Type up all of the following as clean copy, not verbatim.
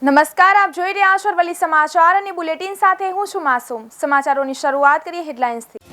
નમસ્કાર, આપ જોઈ રહ્યા છો અરવલ્લી સમાચાર અને બુલેટિન સાથે હું છું માસૂમ। સમાચારોની શરૂઆત કરીએ હેડલાઇન્સથી।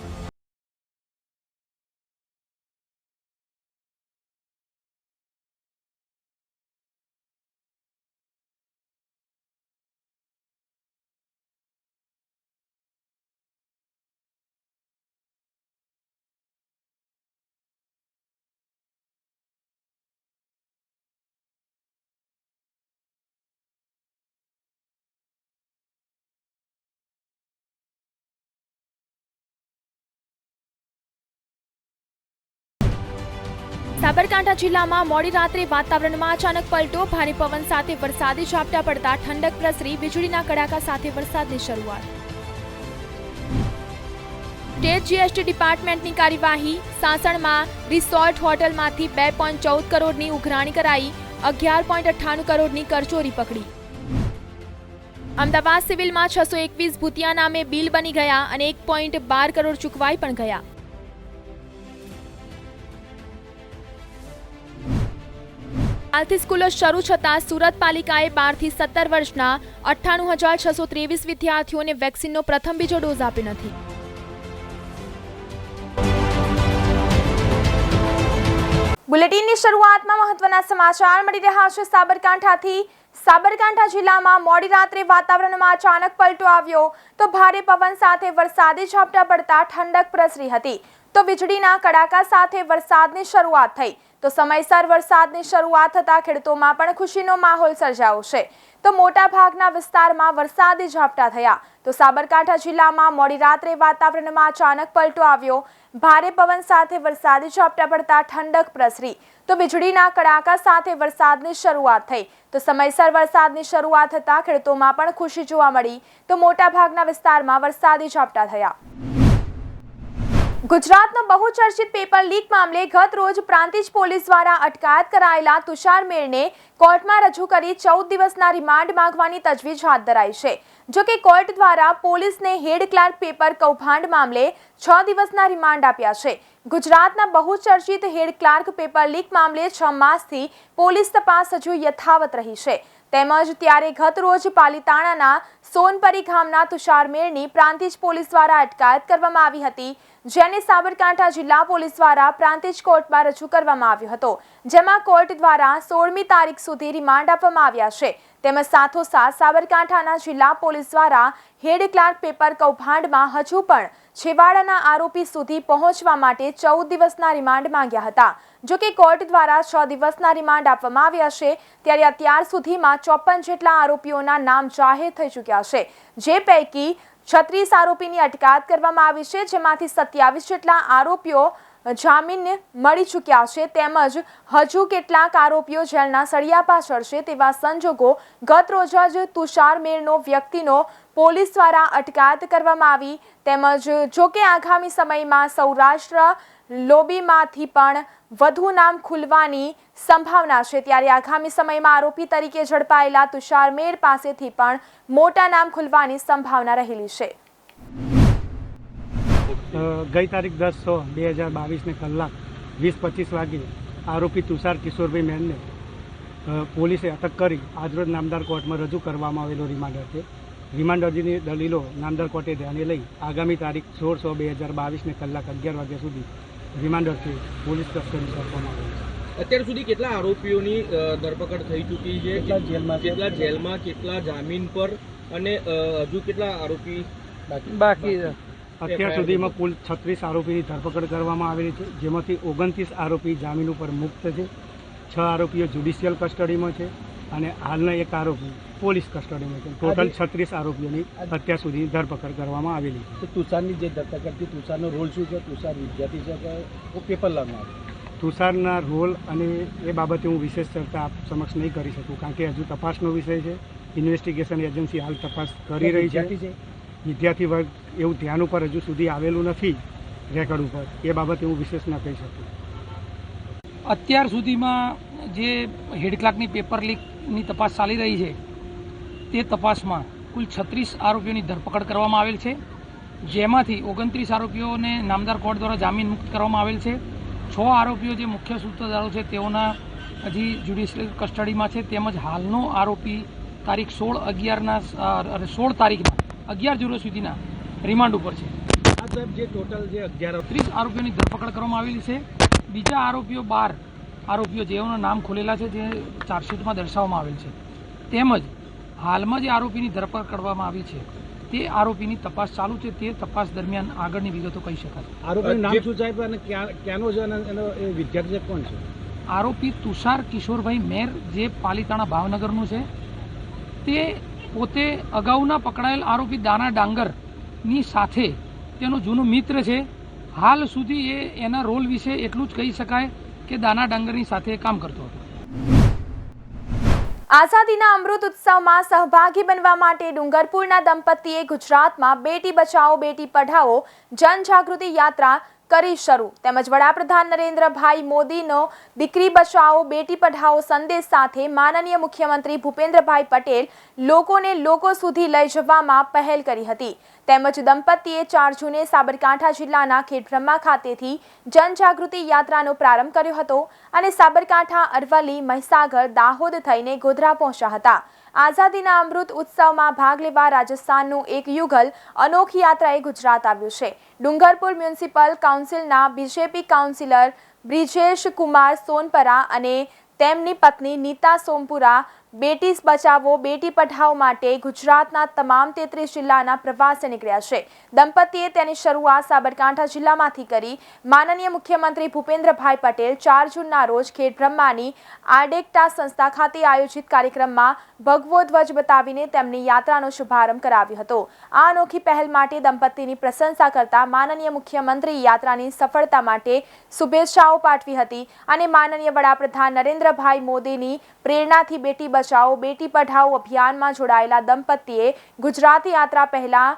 સાબરકાંઠા જિલ્લામાં મોડી રાત્રે વાતાવરણમાં અચાનક પલટો, ભારે પવન સાથે વરસાદી ઝાપટા પડતા ઠંડક પ્રસરી, વીજળીના કડાકા સાથે વરસાદની શરૂઆત। સ્ટેટ જીએસટી ડિપાર્ટમેન્ટની કાર્યવાહી, સાસણમાં રિસોર્ટ હોટલમાંથી 2.14 કરોડની ઉઘરાણી કરાઈ, 11.98 કરોડની કરચોરી પકડી। અમદાવાદ સિવિલમાં 621 ભૂતિયા નામે બિલ બની ગયા અને 1.12 કરોડ ચૂકવાઈ પણ ગયા। હાલથી સ્કૂલો શરૂ છતાં સુરત પાલિકાએ 12 થી 17 વર્ષના 98,623 વિદ્યાર્થીઓને વેક્સિનનો પ્રથમ બીજો ડોઝ આપ્યો નથી। બુલેટિનની શરૂઆતમાં મહત્વના સમાચાર મળી રહ્યા છે સાબરકાંઠાથી। સાબરકાંઠા જિલ્લામાં મોડી રાત્રે વાતાવરણમાં અચાનક પલટો આવ્યો તો ભારે પવન સાથે વરસાદી ઝાપટા પડતા ઠંડક પ્રસરી હતી તો વીજળીના કડાકા સાથે વરસાદની શરૂઆત થઈ તો સમયસર વરસાદની શરૂઆત થતા ખેડૂતોમાં પણ ખુશીનો માહોલ સર્જાયો છે તો મોટા ભાગના વિસ્તારમાં વરસાદી ઝાપટા થયા તો સાબરકાંઠા જિલ્લામાં મોડી રાત્રે વાતાવરણમાં અચાનક પલટો આવ્યો, ભારે પવન સાથે વરસાદી ઝાપટા પડતા ઠંડક પ્રસરી તો વીજળીના કડાકા સાથે વરસાદની શરૂઆત થઈ તો સમયસર વરસાદની શરૂઆત થતા ખેડૂતોમાં પણ ખુશી જોવા મળી તો મોટા ભાગના વિસ્તારમાં વરસાદી ઝાપટા થયા। ગુજરાતનો બહુચર્ચિત પેપર લીક મામલે ગત રોજ પ્રાંતિજ પોલીસ દ્વારા અટકાયત કરાયેલા તુષાર મેરને કોર્ટમાં રજૂ કરી 14 દિવસના રિમાન્ડ માંગવાની તજવીજ હાથ ધરાઈ છે। જો કે કોર્ટ દ્વારા પોલીસને હેડ ક્લાર્ક પેપર કૌભાંડ મામલે 6 દિવસના રિમાન્ડ આપ્યા છે। ગુજરાતના બહુચર્ચિત હેડ ક્લાર્ક પેપર લીક મામલે 6 માસથી પોલીસ તપાસ હજુ યથાવત રહી છે તેમજ ત્યારે ગત રોજ પાલીતાણાના સોનપરી ગામના તુષાર મેરની પ્રાંતિજ પોલીસ દ્વારા અટકાયત કરવામાં આવી હતી જેને સાબરકાંઠા જિલ્લા પોલીસ દ્વારા પ્રાંતિજ કોર્ટમાં રજૂ કરવામાં આવ્યો હતો જેમાં કોર્ટ દ્વારા 16મી તારીખ સુધી રિમાન્ડ આપવામાં આવ્યા છે તેમજ સાથોસાથ સાબરકાંઠાના જિલ્લા પોલીસ દ્વારા હેડ ક્લાર્ક પેપર કૌભાંડમાં હજુ પણ છેવાડાના આરોપી સુધી પહોંચવા માટે 14 દિવસના રિમાન્ડ માંગ્યા હતા। જો કે કોર્ટ દ્વારા 6 દિવસના રિમાન્ડ આપવામાં આવ્યા છે ત્યારે અત્યાર સુધીમાં 54 જેટલા આરોપીઓના નામ જાહેર થઈ ચૂક્યા છે જે પૈકી 36 આરોપીની અટકાયત કરવામાં આવી છે જેમાંથી 27 જેટલા આરોપીઓ જામીન મળી ચૂક્યા છે તેમજ હજુ કેટલાક આરોપીઓ જેલના સળિયા પાછળ છે તેવા સંજોગો ગત રોજ જ તુષાર મેરનો વ્યક્તિનો પોલીસ દ્વારા અટકાયત કરવામાં આવી તેમજ જો કે આગામી સમયમાં સૌરાષ્ટ્ર લોબીમાંથી પણ વધુ નામ ખુલવાની સંભાવના છે ત્યારે આગામી સમયમાં આરોપી તરીકે ઝડપાયેલા તુષાર મેર પાસેથી પણ મોટા નામ ખુલવાની સંભાવના રહેલી છે। ગઈ તારીખ 10/6/2022 કલાક 20:25 વાગે આરોપી તુષાર કિશોરભાઈ મેરને પોલીસે અટક કરી આજરોજ નામદાર કોર્ટમાં રજૂ કરવામાં આવેલો રિમાન્ડ અર્થે રિમાન્ડ અરજીની દલીલો નામદાર કોર્ટે ધ્યાને લઈ આગામી તારીખ 16/6/2022 કલાક 11 વાગ્યા સુધી રિમાન્ડ અર્થે પોલીસ કસ્ટડી સોંપવામાં આવી છે। અત્યાર સુધી કેટલા આરોપીઓની ધરપકડ થઈ ચૂકી છે, કેટલા જેલમાં, કેટલા જામીન પર અને હજુ કેટલા આરોપી બાકી છે? અત્યાર સુધીમાં કુલ 36 આરોપીની ધરપકડ કરવામાં આવેલી છે જેમાંથી 29 આરોપી જામીન ઉપર મુક્ત છે, 6 આરોપીઓ જ્યુડિશિયલ કસ્ટડીમાં છે અને હાલના એક આરોપી પોલીસ કસ્ટડીમાં છે। ટોટલ 36 આરોપીઓની અત્યાર સુધી ધરપકડ કરવામાં આવેલી છે। તુષારની જે ધરપકડથી તુષારનો રોલ શું છે? તુષાર વિદ્યાર્થી છે કે પેપર લાવનાર? તુષારના રોલ અને એ બાબતે હું વિશેષ ચર્ચા આપ સમક્ષ નહીં કરી શકું કારણ કે હજુ તપાસનો વિષય છે। ઇન્વેસ્ટિગેશન એજન્સી હાલ તપાસ કરી રહી છે। વિદ્યાર્થી વર્ગ એવું ધ્યાન ઉપર હજુ સુધી આવેલું નથી રેકોર્ડ ઉપર, એ બાબતે હું વિશેષ ન કહી શકું। અત્યાર સુધીમાં જે હેડ ક્લાર્કની પેપર લીકની તપાસ ચાલી રહી છે તે તપાસમાં કુલ 36 આરોપીઓની ધરપકડ કરવામાં આવેલ છે જેમાંથી 29 આરોપીઓને નામદાર કોર્ટ દ્વારા જામીન મુક્ત કરવામાં આવેલ છે। 6 આરોપીઓ જે મુખ્ય સૂત્રધારો છે તેઓના હજી જ્યુડિશિયલ કસ્ટડીમાં છે તેમજ હાલનો આરોપી તારીખ 16 તારીખના 11 સુધીના રિમાન્ડ ઉપર છે. આ સાહેબ જે ટોટલ જે 30 આરોપીઓની ધરપકડ કરવામાં આવેલી છે. બીજા આરોપીઓ 12 આરોપીઓ જેઓના નામ ખોલેલા છે, જે ચાર્જશીટમાં દર્શાવવામાં આવેલ છે, તેમજ હાલમાં જે આરોપીની ધરપકડ કરવામાં આવી છે તે આરોપીની તપાસ ચાલુ છે. તે તપાસ દરમિયાન આગળની વિગતો કહી શકાય. આરોપીનું નામ શું સાહેબ અને ક્યાંનો છે અને એનો એ વિદ્યાર્થી કોણ છે? આરોપી તુષાર કિશોરભાઈ મેર, જે પાલીતાણા ભાવનગરનું છે, તે પોતે અગાઉના પકડાયેલ આરોપી દાના ડાંગરની સાથે તેનો જૂનો મિત્ર છે. હાલ સુધી એના રોલ વિશે એટલું જ કહી શકાય કે દાના ડાંગરની સાથે કામ કરતો હતો. આઝાદીના અમૃત ઉત્સવમાં સહભાગી બનવા માટે ડુંગરપુરના દંપતીએ ગુજરાતમાં બેટી બચાવો બેટી પઢાઓ જનજાગૃતિ યાત્રા કરી શરૂ. તેમજ વડાપ્રધાન નરેન્દ્રભાઈ મોદીનો દીકરી બચાવો બેટી પઢાઓ સંદેશ સાથે માનનીય મુખ્યમંત્રી ભૂપેન્દ્રભાઈ પટેલ લોકોને લોકો સુધી લઈ જવામાં પહેલ કરી હતી. તેમજ દંપતીએ 4 જૂને સાબરકાંઠા જિલ્લાના ખેડબ્રહ્મા ખાતેથી જનજાગૃતિ યાત્રાનો પ્રારંભ કર્યો હતો અને સાબરકાંઠા, અરવલ્લી, મહીસાગર, દાહોદ થઈને ગોધરા પહોંચ્યા હતા. આઝાદીના અમૃત ઉત્સવમાં ભાગ લેવા રાજસ્થાનનું એક યુગલ અનોખી યાત્રાએ ગુજરાત આવ્યું છે. ડુંગરપુર મ્યુનિસિપલ કાઉન્સિલના બીજેપી કાઉન્સિલર બ્રિજેશ કુમાર સોનપરા અને તેમની પત્ની નીતા સોમપુરા બેટી બચાવો બેટી પઢાઓ માટે ગુજરાતના તમામ 33 જિલ્લાના પ્રવાસે નીકળ્યા છે. દંપતીએ તેની શરૂઆત સાબરકાંઠા જિલ્લામાંથી કરી. માનનીય મુખ્યમંત્રી ભૂપેન્દ્રભાઈ પટેલ 4 જૂનના રોજ ખેડબ્રહ્માની આડેકટા સંસ્થા ખાતે આયોજિત કાર્યક્રમમાં ભગવો ધ્વજ બતાવીને તેમની યાત્રાનો શુભારંભ કરાવ્યો હતો. આ અનોખી પહેલ માટે દંપતીની પ્રશંસા કરતા માનનીય મુખ્યમંત્રી યાત્રાની સફળતા માટે શુભેચ્છાઓ પાઠવી હતી અને માનનીય વડાપ્રધાન નરેન્દ્રભાઈ મોદીની પ્રેરણાથી બેટી બચાવો બેટી પઢાઓ અભિયાનમાં જોડાયેલા દંપતીએ ગુજરાતી યાત્રા પહેલા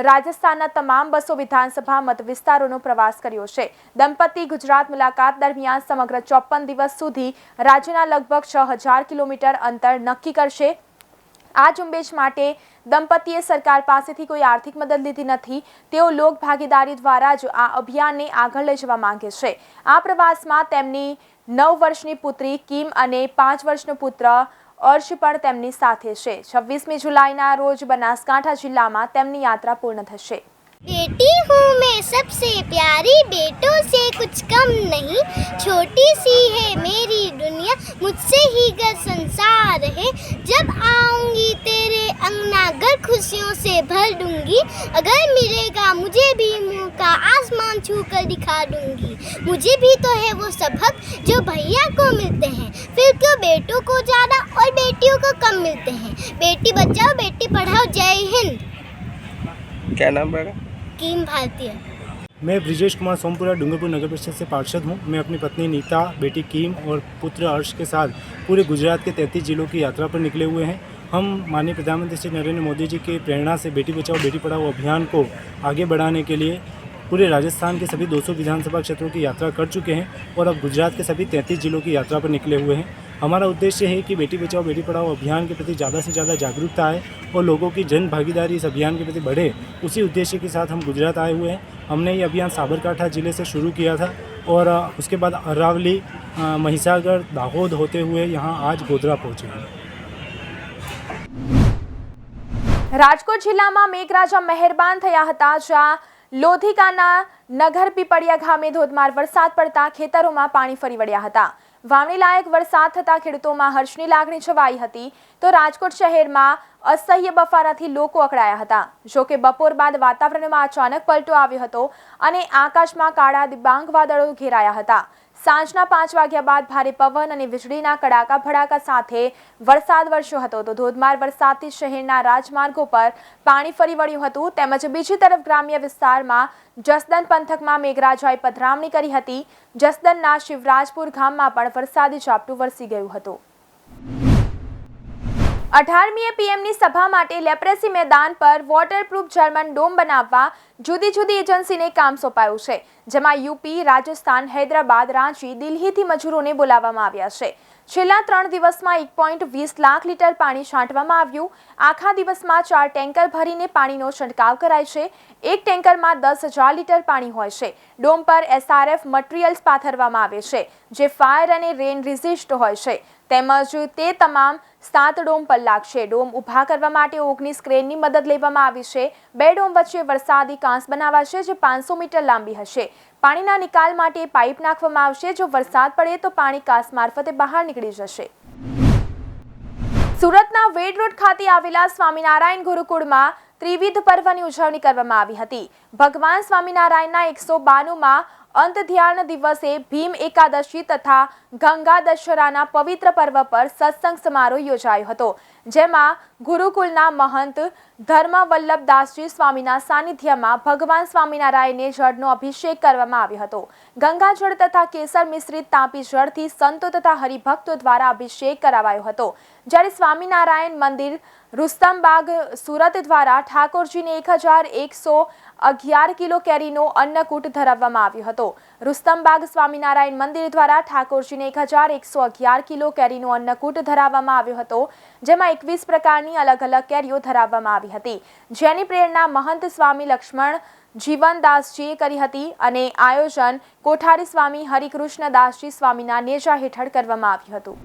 રાજસ્થાનના તમામ 200 વિધાનસભા મત વિસ્તારોનો પ્રવાસ કર્યો છે. દંપતી ગુજરાત મુલાકાત દરમિયાન સમગ્ર 54 દિવસ સુધી રાજ્યના લગભગ 6000 કિલોમીટર અંતર નક્કી કરશે. આ ઝુંબેશ માટે દંપતીએ સરકાર પાસેથી કોઈ આર્થિક મદદ લીધી નથી. તેઓ લોક ભાગીદારી દ્વારા જ આ અભિયાનને આગળ લઈ જવા માંગે છે. આ પ્રવાસમાં તેમની 9 વર્ષની પુત્રી કિમ અને 5 વર્ષનો પુત્ર અર્શ પણ તેમની સાથે છે. 26મી જુલાઈના રોજ બનાસકાંઠા જિલ્લામાં તેમની યાત્રા પૂર્ણ થશે. बेटी हूँ मैं सबसे प्यारी, बेटों से कुछ कम नहीं, छोटी सी है मेरी दुनिया, मुझसे ही घर संसार है, जब आऊँगी तेरे अंगना घर खुशियों से भर दूँगी, अगर मिलेगा मुझे भी मौका आसमान छू कर दिखा दूँगी, मुझे भी तो है वो सबक जो भैया को मिलते हैं, फिर क्यों बेटों को ज़्यादा और बेटियों को कम मिलते हैं. बेटी बचाओ बेटी पढ़ाओ. जय हिंद. क्या नाम है? कीम भारतीय. मैं ब्रिजेश कुमार सोमपुरा डूंगरपुर नगर परिषद से पार्षद हूँ. मैं अपनी पत्नी नीता, बेटी कीम और पुत्र अर्श के साथ पूरे गुजरात के 33 जिलों की यात्रा पर निकले हुए हैं. हम माननीय प्रधानमंत्री श्री नरेंद्र मोदी जी की प्रेरणा से बेटी बचाओ बेटी पढ़ाओ अभियान को आगे बढ़ाने के लिए पूरे राजस्थान के सभी 200 विधानसभा क्षेत्रों की यात्रा कर चुके हैं और अब गुजरात के सभी 33 जिलों की यात्रा पर निकले हुए हैं. हमारा उद्देश्य है कि बेटी बचाओ बेटी पढ़ाओ अभियान के प्रति ज़्यादा से ज़्यादा जागरूकता आए और लोगों की जन भागीदारी इस अभियान के प्रति बढ़े. उसी उद्देश्य के साथ हम गुजरात आए हुए हैं. हमने ये अभियान साबरकांठा ज़िले से शुरू किया था और उसके बाद अरावली, महिसागर, दाहोद होते हुए यहाँ आज गोधरा पहुँचे हैं. રાજકોટ જિલ્લામાં મેઘરાજા મહેરબાન થયા હતા, જ્યાં લોધિકાના નગર પીપળિયા ગામે ધોધમાર વરસાદ પડતા ખેતરોમાં પાણી ફરી વળ્યા હતા. વાવણી લાયક વરસાદ થતાં ખેડૂતોમાં હર્ષની લાગણી છવાઈ હતી. તો રાજકોટ શહેરમાં અસહ્ય બફારાથી લોકો અકળાયા હતા. જોકે બપોર બાદ વાતાવરણમાં અચાનક પલટો આવ્યો હતો અને આકાશમાં કાળા ડિબાંગ વાદળો ઘેરાયા હતા. સાંજના 5 વાગ્યા બાદ ભારે પવન અને વીજળીના કડાકા ભડાકા સાથે વરસાદ વરસ્યો હતો. તો ધોધમાર વરસાદથી શહેરના રાજમાર્ગો પર પાણી ફરી વળ્યું હતું. તેમજ બીજી તરફ ગ્રામ્ય વિસ્તારમાં જસદન પંથકમાં મેઘરાજાએ પધરામણી કરી હતી. જસદનના શિવરાજપુર ગામમાં પણ વરસાદી ઝાપટું વરસી ગયું હતું. 18મીએ પીએમની સભા માટે લેપ્રેસી મેદાન પર વોટરપ્રૂફ જર્મન ડોમ બનાવવા જુદી જુદી એજન્સીને કામ સોંપાયું છે, જેમાં યુપી, રાજસ્થાન, હૈદરાબાદ, રાંચી, દિલ્હીથી મજૂરોને બોલાવવામાં આવ્યા છે. છેલ્લા 3 દિવસમાં 1.20 લાખ લીટર પાણી છાંટવામાં આવ્યું. આખા દિવસમાં 4 ટેન્કર ભરીને પાણીનો છંટકાવ કરાય છે. એક ટેન્કરમાં 10,000 લીટર પાણી હોય છે. ડોમ પર SRF મટીરીયલ્સ પાથરવામાં આવે છે, જે ફાયર અને રેન રેઝિસ્ટ હોય છે. તેમજ તે તમામ 7 ડોમ પર લાગશે. ડોમ ઊભા કરવા માટે 19 ક્રેનની મદદ લેવામાં આવી છે. 2 ડોમ વચ્ચે વરસાદી કાંસ બનાવાશે, જે 500 મીટર લાંબી હશે. પાણીના નિકાલ માટે પાઇપ નાખવામાં આવશે. જો વરસાદ પડે તો પાણી કાંસ મારફતે બહાર નીકળી જશે. સુરતના વેડ રોડ ખાતે આવેલા સ્વામિનારાયણ ગુરુકુળમાં ત્રિવિધ પર્વની ઉજવણી કરવામાં આવી હતી. ભગવાન સ્વામિનારાયણના 192માં અંત ધ્યાન દિવસે ભીમ એકાદશી તથા ગંગા દશેરાના પવિત્ર પર્વ પર સત્સંગ સમારોહ યોજાયો હતો, જેમાં ગુરુકુલના મહંત ધર્મવલ્લભદાસજી સ્વામીના સાનિધ્યમાં ભગવાન સ્વામિનારાયણને જળનો અભિષેક કરવામાં આવ્યો હતો. ગંગાજળ તથા કેસર મિશ્રિત તાપી જળથી સંતો તથા હરિભક્તો દ્વારા અભિષેક કરાવાયો હતો. જ્યારે સ્વામિનારાયણ મંદિર રુસ્તમબાગ સુરત દ્વારા ઠાકોરજીને 1111 કિલો કેરીનો અન્નકૂટ ધરાવવામાં આવ્યો હતો. રુસ્તમબાગ સ્વામિનારાયણ મંદિર દ્વારા ઠાકોરજીને 1111 કિલો કેરીનો અન્નકૂટ ધરાવવામાં આવ્યો હતો, જેમાં 21 પ્રકારની અલગ અલગ કેરીઓ ધરાવવામાં આવી હતી, જેની પ્રેરણા મહંત સ્વામી લક્ષ્મણ જીવનદાસજીએ કરી હતી અને આયોજન કોઠારી સ્વામી હરિકૃષ્ણદાસજી સ્વામીના નેજા હેઠળ કરવામાં આવ્યું હતું.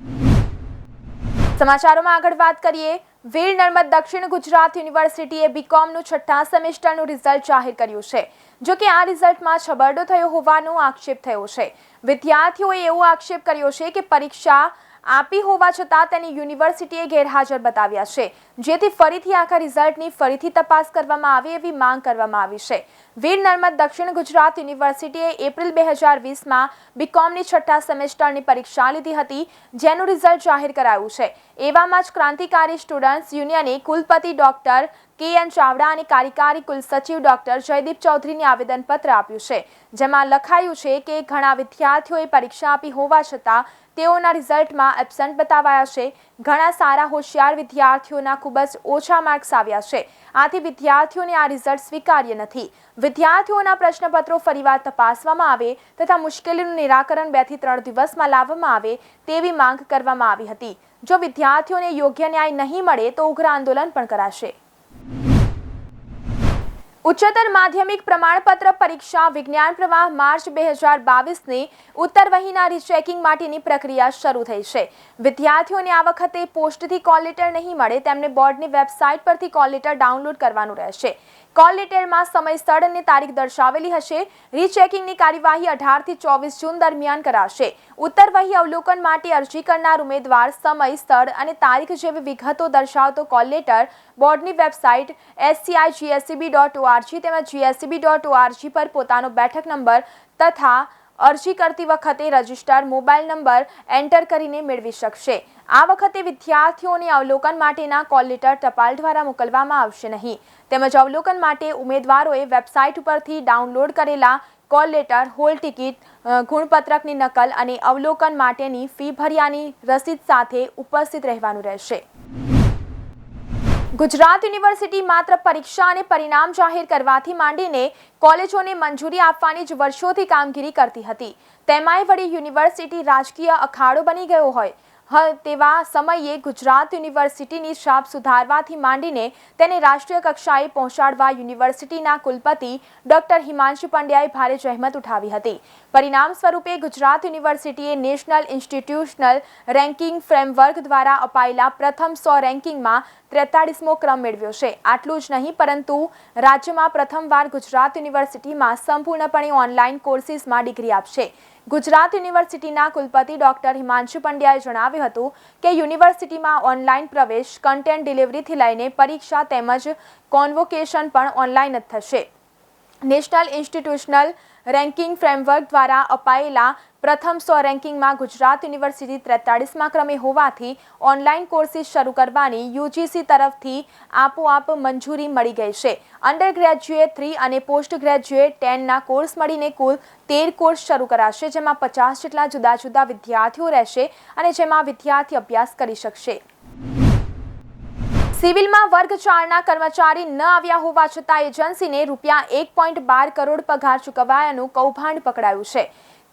સમાચારોમાં આગળ વાત કરીએ. વીર નર્મદ દક્ષિણ ગુજરાત યુનિવર્સિટીએ બીકોમનું 6થા સેમેસ્ટરનું રિઝલ્ટ જાહેર કર્યું છે. જો કે આ રિઝલ્ટમાં છબરડો થયો હોવાનો આક્ષેપ થયો છે. વિદ્યાર્થીઓએ એવો આક્ષેપ કર્યો છે કે પરીક્ષા આપી હોવા છતાં તેની યુનિવર્સિટીએ ગેરહાજર બતાવ્યા છે, જેથી ફરીથી આખા રિઝલ્ટની ફરીથી તપાસ કરવામાં આવે એવી માંગ કરવામાં આવી છે. વીર નર્મદ દક્ષિણ ગુજરાત યુનિવર્સિટીએ એપ્રિલ 2020માં બીકોમની 6થા સેમેસ્ટરની પરીક્ષા લીધી હતી, જેનું રિઝલ્ટ જાહેર કરાયું છે. એવામાં જ ક્રાંતિકારી સ્ટુડન્ટ્સ યુનિયને કુલપતિ ડોક્ટર KN ચાવડા અને કાર્યકારી કુલસચિવ ડોક્ટર જયદીપ ચૌધરીને આવેદનપત્ર આપ્યું છે, જેમાં લખાયું છે કે ઘણા વિદ્યાર્થીઓએ પરીક્ષા આપી હોવા છતાં તેઓના રિઝલ્ટમાં એબ્સન્ટ બતાવાયા છે. ઘણા સારા હોશિયાર વિદ્યાર્થીઓના ખૂબ જ ઓછા માર્ક્સ આવ્યા છે. આથી વિદ્યાર્થીઓને આ રિઝલ્ટ સ્વીકાર્ય નથી. વિદ્યાર્થીઓના પ્રશ્નપત્રો ફરીવાર તપાસવામાં આવે તથા મુશ્કેલીનું નિરાકરણ 2 થી 3 દિવસમાં લાવવામાં આવે તેવી માંગ કરવામાં આવી હતી. જો વિદ્યાર્થીઓને યોગ્ય ન્યાય નહીં મળે તો ઉગ્ર આંદોલન પણ કરાશે. ઉચ્ચતર માધ્યમિક પ્રમાણપત્ર પરીક્ષા વિજ્ઞાન પ્રવાહ માર્ચ 2022ની ઉત્તરવહીના રીચેકિંગ માટેની પ્રક્રિયા શરૂ થઈ છે. વિદ્યાર્થીઓને આ વખતે પોસ્ટથી કોલ લેટર નહીં મળે, તેમને બોર્ડની વેબસાઇટ પરથી કોલ લેટર ડાઉનલોડ કરવાનું રહેશે. કોલ લેટરમાં સમય, સ્થળ અને તારીખ દર્શાવેલી હશે. રીચેકિંગની કાર્યવાહી 18 થી 24 જૂન દરમિયાન કરાશે. ઉત્તરવહી અવલોકન માટે અરજી કરનાર ઉમેદવાર સમય, સ્થળ અને તારીખ જેવી વિગતો દર્શાવતો કોલ લેટર બોર્ડની વેબસાઇટ sci.gscb.org તેમજ gscb.org પર પોતાનો બેઠક નંબર તથા અરજી કરતી વખતે રજિસ્ટર્ડ મોબાઈલ નંબર એન્ટર કરીને મેળવી શકશે. આ વખતે વિદ્યાર્થીઓને અવલોકન માટેના કોલ લેટર ટપાલ દ્વારા મોકલવામાં આવશે નહીં. તેમજ અવલોકન માટે ઉમેદવારોએ વેબસાઇટ ઉપરથી ડાઉનલોડ કરેલા કોલ લેટર, હોલ ટિકિટ, ગુણપત્રકની નકલ અને અવલોકન માટેની ફી ભર્યાની રસીદ સાથે ઉપસ્થિત રહેવાનું રહેશે. ગુજરાત યુનિવર્સિટી માત્ર પરીક્ષા અને પરિણામ જાહેર કરવાથી માંડીને કોલેજોને મંજૂરી આપવાની જ વર્ષોથી કામગીરી કરતી હતી. તેમાંય વળી યુનિવર્સિટી રાજકીય અખાડો બની ગયો હોય તેવા સમયે ગુજરાત યુનિવર્સિટીની છાપ સુધારવાથી માંડીને તેને રાષ્ટ્રીય કક્ષાએ પહોંચાડવા યુનિવર્સિટીના કુલપતિ ડોક્ટર હિમાંશુ પંડ્યાએ ભારે જહેમત ઉઠાવી હતી. પરિણામ સ્વરૂપે ગુજરાત યુનિવર્સિટીએ નેશનલ ઇન્સ્ટિટ્યુશનલ રેન્કિંગ ફ્રેમવર્ક દ્વારા અપાયેલા પ્રથમ 100 રેન્કિંગમાં 43મો ક્રમ મેળવ્યો છે. આટલું જ નહીં, પરંતુ રાજ્યમાં પ્રથમવાર ગુજરાત યુનિવર્સિટીમાં સંપૂર્ણપણે ઓનલાઈન કોર્સિસમાં ડિગ્રી આપશે. ગુજરાત યુનિવર્સિટીના કુલપતિ ડોક્ટર હિમાંશુ પંડ્યાએ જણાવ્યું હતું કે યુનિવર્સિટીમાં ઓનલાઈન પ્રવેશ, કન્ટેન્ટ ડિલિવરીથી લઈને પરીક્ષા તેમજ કોન્વોકેશન પણ ઓનલાઈન જ થશે. નેશનલ ઇન્સ્ટિટ્યુશનલ રેન્કિંગ ફ્રેમવર્ક દ્વારા અપાયેલા પ્રથમ 100 રેન્કિંગમાં ગુજરાત યુનિવર્સિટી 43મા ક્રમે હોવાથી ઓનલાઈન કોર્સિસ શરૂ કરવાની UGC તરફથી આપોઆપ મંજૂરી મળી ગઈ છે. અંડર ગ્રેજ્યુએટ 3 અને પોસ્ટ ગ્રેજ્યુએટ 10ના કોર્સ મળીને કુલ 13 કોર્સ શરૂ કરાશે, જેમાં 50 જેટલા જુદા જુદા વિદ્યાર્થીઓ રહેશે અને જેમાં વિદ્યાર્થી અભ્યાસ કરી શકશે. સિવિલમાં વર્ગ 4ના કર્મચારી ન આવ્યા હોવા છતાં એજન્સીને રૂપિયા 1.12 કરોડ પગાર ચૂકવાયાનું કૌભાંડ પકડાયું છે.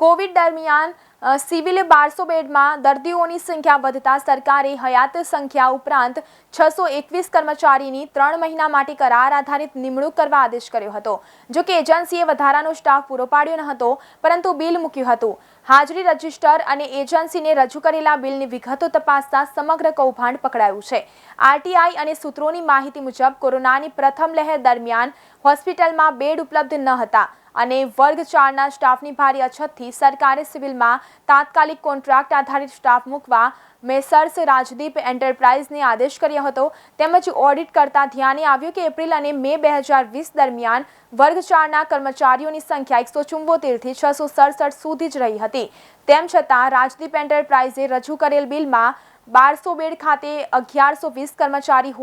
કોવિડ દરમિયાન સિવિલ 1200 બેડમાં દર્દીઓની સંખ્યા વધતા સરકારે હયાત સંખ્યા ઉપરાંત 621 કર્મચારીની 3 મહિના માટે કરાર આધારિત નિમણૂક કરવા આદેશ કર્યો હતો. જો કે એજન્સીએ વધારાનો સ્ટાફ પૂરો પાડ્યો ન હતો, પરંતુ બિલ મૂક્યું હતું. હાજરી રજિસ્ટર અને એજન્સીને રજૂ કરેલા બિલની વિગતો તપાસતા સમગ્ર કૌભાંડ પકડાયું છે. આરટીઆઈ અને સૂત્રોની માહિતી મુજબ કોરોનાની પ્રથમ લહેર દરમિયાન હોસ્પિટલમાં બેડ ઉપલબ્ધ ન હતા અને વર્ગ 4ના સ્ટાફની ભારે અછતથી સરકારે સિવિલમાં તાત્કાલિક કોન્ટ્રાક્ટ આધારિત સ્ટાફ મૂકવા મેસર્સ રાજદીપ એન્ટરપ્રાઇઝને આદેશ કર્યો હતો. તેમજ ઓડિટ કરતા ધ્યાને આવ્યું કે એપ્રિલ અને મે 2020 દરમિયાન વર્ગ 4ના કર્મચારીઓની સંખ્યા 174થી 667 સુધી જ રહી હતી. તેમ છતાં રાજદીપ એન્ટરપ્રાઇઝે રજૂ કરેલ બિલમાં 1200 બેડ ખાતે 1120 કર્મચારી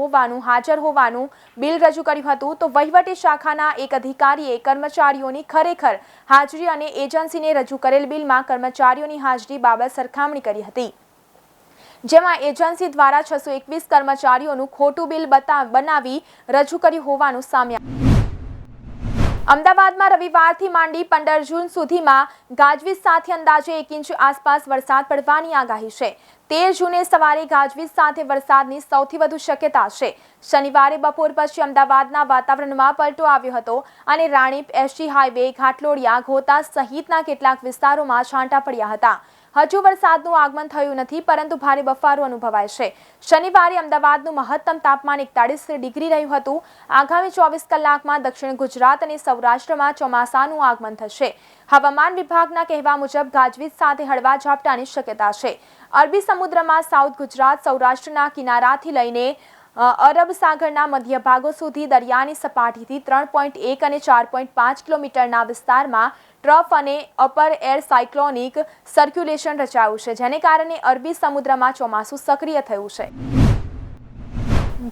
હાજર હોવાનું બિલ રજૂ કર્યું હતું. તો વહીવટી શાખાના એક અધિકારીએ કર્મચારીઓની ખરેખર હાજરી અને એજન્સીને રજૂ કરેલ બિલમાં કર્મચારીઓની હાજરી બાબત સરખામણી કરી હતી, જેમાં એજન્સી દ્વારા 621 કર્મચારીઓનું ખોટું બિલ બનાવી રજૂ કર્યું હોવાનું સામે આવ્યું. અમદાવાદમાં રવિવારથી માંડી 15 જૂન સુધીમાં ગાજવીજ સાથે અંદાજે 1 ઇંચ આસપાસ વરસાદ પડવાની આગાહી છે. 13 જૂને સવારે ગાજવીજ સાથે વરસાદની સૌથી વધુ શક્યતા છે. શનિવારે બપોર પછી અમદાવાદના વાતાવરણમાં પલટો આવ્યો હતો અને રાણીપ, એસજી હાઈવે, ઘાટલોડિયા, ઘોતા સહિતના કેટલાક વિસ્તારોમાં છાંટા પડ્યા હતા. હજુ વરસાદનું આગમન થયું નથી, પરંતુ ભારે બફારો અનુભવાય છે. શનિવારે અમદાવાદનું મહત્તમ તાપમાન 41 ડિગ્રી રહ્યું હતું. આગામી 24 કલાકમાં દક્ષિણ ગુજરાત અને સૌરાષ્ટ્રમાં ચોમાસાનું આગમન થશે. હવામાન વિભાગના કહેવા મુજબ ગાજવીજ સાથે હળવા ઝાપટાની શક્યતા છે. અરબી સમુદ્રમાં સાઉથ ગુજરાત, સૌરાષ્ટ્રના કિનારાથી લઈને અરબ સાગરના મધ્ય ભાગો સુધી દરિયાની સપાટીથી 3.1 અને 4.5 કિલોમીટરના વિસ્તારમાં ટ્રફ અને અપર એર સાયક્લોનિક સર્ક્યુલેશન રચાયું છે, જેને કારણે અરબી સમુદ્રમાં ચોમાસું સક્રિય થયું છે.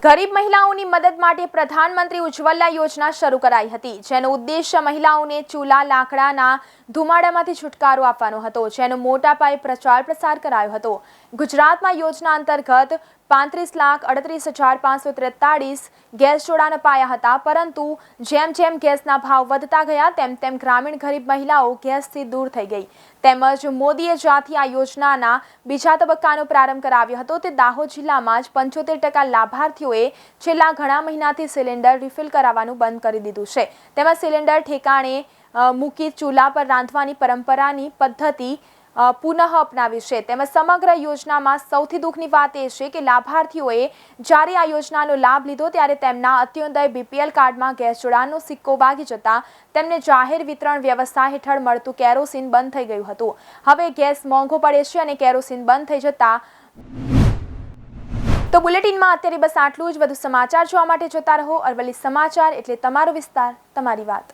ગરીબ મહિલાઓની મદદ માટે પ્રધાનમંત્રી ઉજ્જવલા યોજના શરૂ કરાઈ હતી, જેનો ઉદ્દેશ્ય મહિલાઓને ચૂલા લાકડાના ધુમાડામાંથી છુટકારો આપવાનો હતો, જેનો મોટા પાયે પ્રચાર પ્રસાર કરાયો હતો. ગુજરાતમાં યોજના અંતર્ગત 35,38,543 ગેસ જોડાણ અપાયા હતા, પરંતુ જેમ જેમ ગેસના ભાવ વધતા ગયા તેમ તેમ ગ્રામીણ ગરીબ મહિલાઓ ગેસથી દૂર થઈ ગઈ. તેમજ મોદીએ જ્યાંથી આ યોજનાના બીજા તબક્કાનો પ્રારંભ કરાવ્યો હતો તે દાહોદ જિલ્લામાં જ 75% લાભાર્થીઓએ છેલ્લા ઘણા મહિનાથી સિલિન્ડર રિફિલ કરાવવાનું બંધ કરી દીધું છે. તેમાં સિલિન્ડર ઠેકાણે મૂકી ચૂલા પર રાંધવાની પરંપરાની પદ્ધતિ પુનઃ અપનાવી છે. તેમજ સમગ્ર યોજનામાં સૌથી દુઃખની વાત એ છે કે લાભાર્થીઓએ જ્યારે આ યોજનાનો લાભ લીધો ત્યારે તેમના અત્યોદય BPL કાર્ડમાં ગેસ જોડાણનો સિક્કો વાગી જતા તેમને જાહેર વિતરણ વ્યવસ્થા હેઠળ મળતું કેરોસીન બંધ થઈ ગયું હતું. હવે ગેસ મોંઘો પડે છે અને કેરોસીન બંધ થઈ જતા. તો બુલેટિનમાં અત્યારે બસ આટલું જ. વધુ સમાચાર જોવા માટે જોતા રહો અરવલ્લી સમાચાર, એટલે તમારો વિસ્તાર, તમારી વાત.